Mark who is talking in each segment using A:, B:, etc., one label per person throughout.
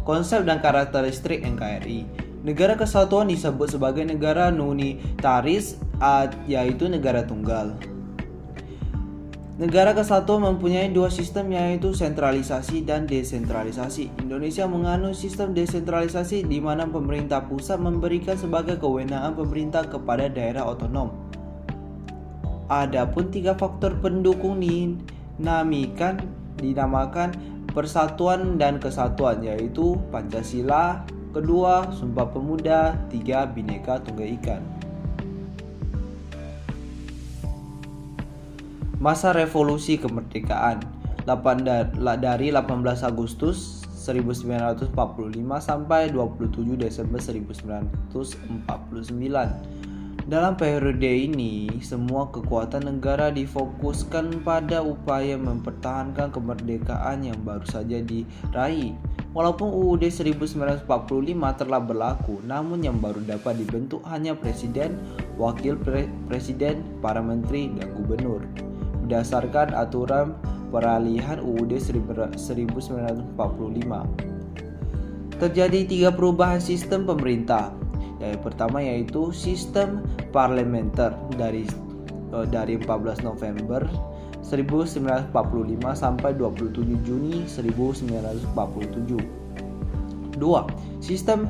A: Konsep dan karakteristik NKRI. Negara kesatuan disebut sebagai negara unitaris, yaitu negara tunggal. Negara kesatuan mempunyai dua sistem, yaitu sentralisasi dan desentralisasi. Indonesia menganut sistem desentralisasi di mana pemerintah pusat memberikan sebagai kewenangan pemerintah kepada daerah otonom. Adapun tiga faktor pendukung dinamakan persatuan dan kesatuan, yaitu Pancasila, kedua Sumpah Pemuda, tiga Bhinneka Tunggal Ika. Masa revolusi kemerdekaan dari 18 Agustus 1945 sampai 27 Desember 1949. Dalam periode ini, semua kekuatan negara difokuskan pada upaya mempertahankan kemerdekaan yang baru saja diraih. Walaupun UUD 1945 telah berlaku, namun yang baru dapat dibentuk hanya presiden, wakil presiden, para menteri, dan gubernur. Berdasarkan aturan peralihan UUD 1945, terjadi tiga perubahan sistem pemerintah. Yang pertama yaitu sistem parlementer dari 14 November 1945 sampai 27 Juni 1947. Dua, sistem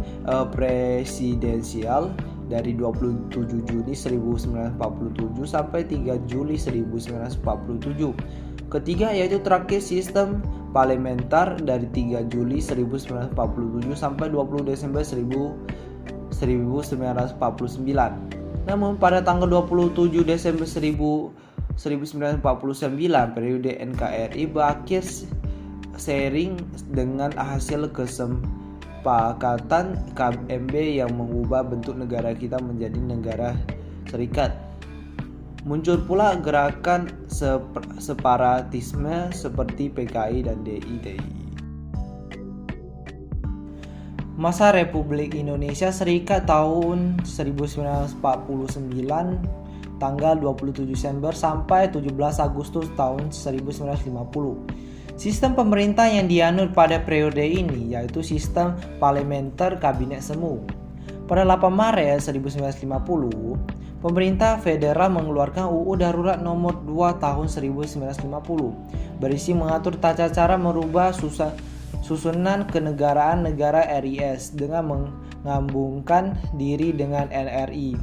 A: presidensial dari 27 Juni 1947 sampai 3 Juli 1947. Ketiga yaitu terakhir sistem parlementer dari 3 Juli 1947 sampai 20 Desember 1949. Namun pada tanggal 27 Desember 1949 periode NKRI berakhir seiring dengan hasil kesepakatan KMB yang mengubah bentuk negara kita menjadi negara serikat. Muncul pula gerakan separatisme seperti PKI dan DITI. Masa Republik Indonesia Serikat tahun 1949 tanggal 27 Desember sampai 17 Agustus tahun 1950. Sistem pemerintah yang dianut pada periode ini yaitu sistem parlementer kabinet semu. Pada 8 Maret 1950, pemerintah federal mengeluarkan UU Darurat nomor 2 tahun 1950 berisi mengatur tata cara merubah susunan kenegaraan negara RIS dengan menggabungkan diri dengan NRI.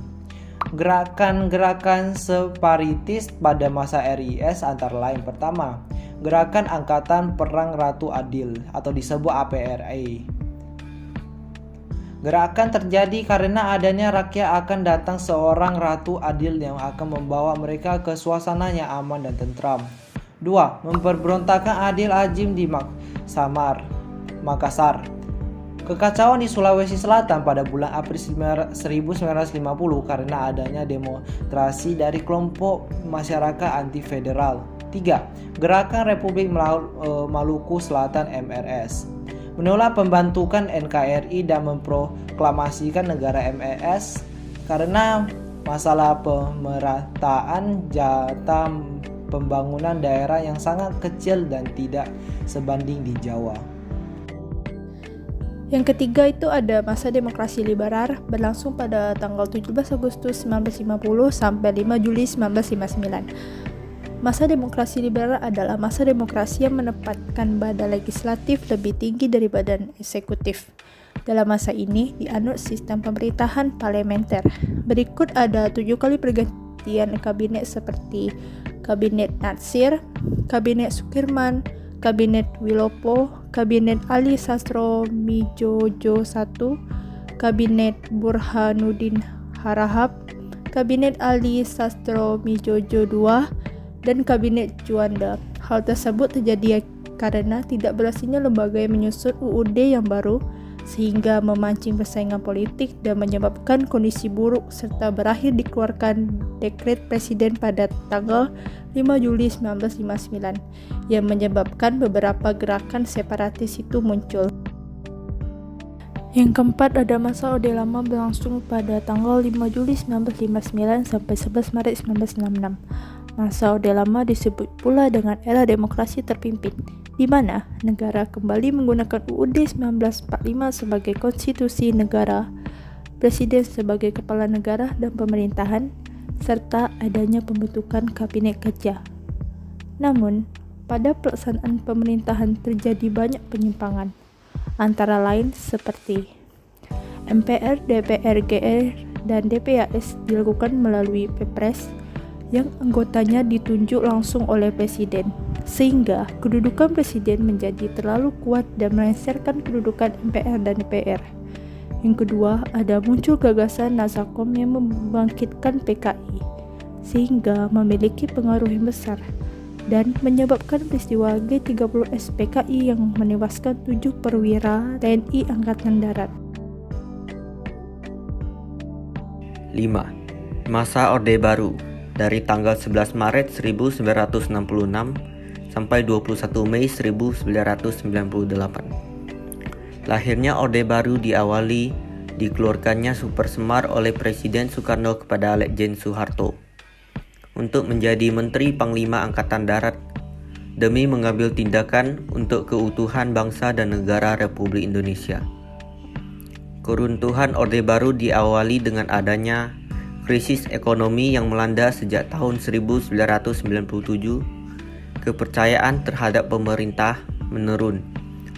A: Gerakan-gerakan separatis pada masa RIS antara lain: pertama, Gerakan Angkatan Perang Ratu Adil atau disebut APRA. Gerakan terjadi karena adanya rakyat akan datang seorang Ratu Adil yang akan membawa mereka ke suasana yang aman dan tentram. 2. Memberontakan Adil Azim di Makassar. Kekacauan di Sulawesi Selatan pada bulan April 1950 karena adanya demonstrasi dari kelompok masyarakat anti-federal. 3. Gerakan Republik Maluku Selatan MRS menolak pembentukan NKRI dan memproklamasikan negara MRS karena masalah pemerataan jatah pembangunan daerah yang sangat kecil dan tidak sebanding di Jawa.
B: Yang ketiga itu ada masa demokrasi liberal berlangsung pada tanggal 17 Agustus 1950 sampai 5 Juli 1959. Masa demokrasi liberal adalah masa demokrasi yang menempatkan badan legislatif lebih tinggi dari badan eksekutif. Dalam masa ini dianut sistem pemerintahan parlementer. Berikut ada 7 kali pergantian kabinet seperti Kabinet Natsir, Kabinet Sukirman, Kabinet Wilopo, Kabinet Ali Sastromijojo I, Kabinet Burhanuddin Harahap, Kabinet Ali Sastromijojo II, dan Kabinet Juanda. Hal tersebut terjadi karena tidak berhasilnya lembaga yang menyusun UUD yang baru, sehingga memancing persaingan politik dan menyebabkan kondisi buruk serta berakhir dikeluarkan dekret presiden pada tanggal 5 Juli 1959 yang menyebabkan beberapa gerakan separatis itu muncul. Yang keempat ada masa Orde Lama berlangsung pada tanggal 5 Juli 1959 sampai 11 Maret 1966. Masa Orde Lama disebut pula dengan era demokrasi terpimpin. di mana negara kembali menggunakan UUD 1945 sebagai konstitusi negara, presiden sebagai kepala negara dan pemerintahan, serta adanya pembentukan kabinet kerja. Namun, pada pelaksanaan pemerintahan terjadi banyak penyimpangan, antara lain seperti MPR, DPR, GR, dan DPAS dilakukan melalui Perpres yang anggotanya ditunjuk langsung oleh presiden, sehingga kedudukan presiden menjadi terlalu kuat dan melengsarkan kedudukan MPR dan DPR. Yang kedua, ada muncul gagasan Nasakom yang membangkitkan PKI, sehingga memiliki pengaruh yang besar dan menyebabkan peristiwa G30S PKI yang menewaskan 7 perwira TNI Angkatan Darat.
C: 5. Masa Orde Baru dari tanggal 11 Maret 1966 sampai 21 Mei 1998. Lahirnya Orde Baru diawali dikeluarkannya Super Semar oleh Presiden Soekarno kepada Letjen Soeharto untuk menjadi Menteri Panglima Angkatan Darat demi mengambil tindakan untuk keutuhan bangsa dan negara Republik Indonesia. Keruntuhan Orde Baru diawali dengan adanya krisis ekonomi yang melanda sejak tahun 1997. Kepercayaan terhadap pemerintah menurun.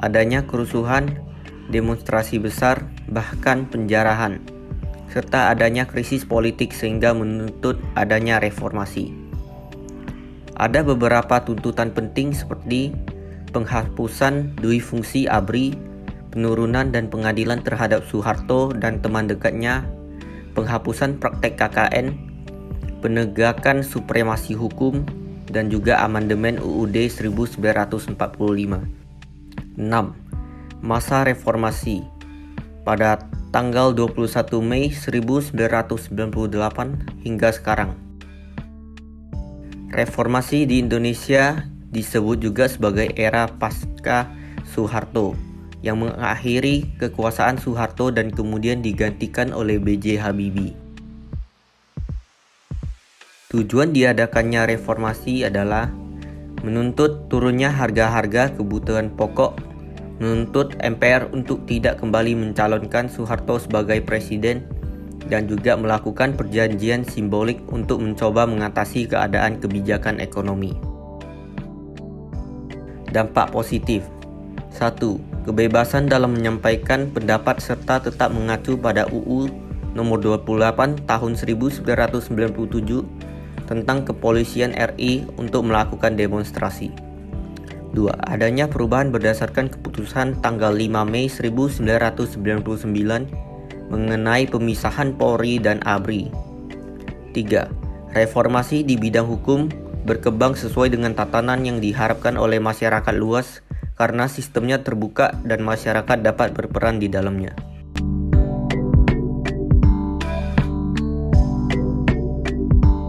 C: Adanya kerusuhan, demonstrasi besar, bahkan penjarahan, serta adanya krisis politik sehingga menuntut adanya reformasi. Ada beberapa tuntutan penting seperti penghapusan dui fungsi ABRI, penurunan dan pengadilan terhadap Soeharto dan teman dekatnya, penghapusan praktek KKN, penegakan supremasi hukum, dan juga amandemen UUD 1945. 6. Masa reformasi. Pada tanggal 21 Mei 1998 hingga sekarang. Reformasi di Indonesia disebut juga sebagai era pasca Soeharto, yang mengakhiri kekuasaan Soeharto dan kemudian digantikan oleh B.J. Habibie. Tujuan diadakannya reformasi adalah menuntut turunnya harga-harga kebutuhan pokok, menuntut MPR untuk tidak kembali mencalonkan Soeharto sebagai presiden, dan juga melakukan perjanjian simbolik untuk mencoba mengatasi keadaan kebijakan ekonomi. Dampak positif. 1. Kebebasan dalam menyampaikan pendapat serta tetap mengacu pada UU nomor 28 tahun 1997 tentang Kepolisian RI untuk melakukan demonstrasi. 2. Adanya perubahan berdasarkan keputusan tanggal 5 Mei 1999 mengenai pemisahan Polri dan ABRI. 3. Reformasi di bidang hukum berkembang sesuai dengan tatanan yang diharapkan oleh masyarakat luas karena sistemnya terbuka dan masyarakat dapat berperan di dalamnya.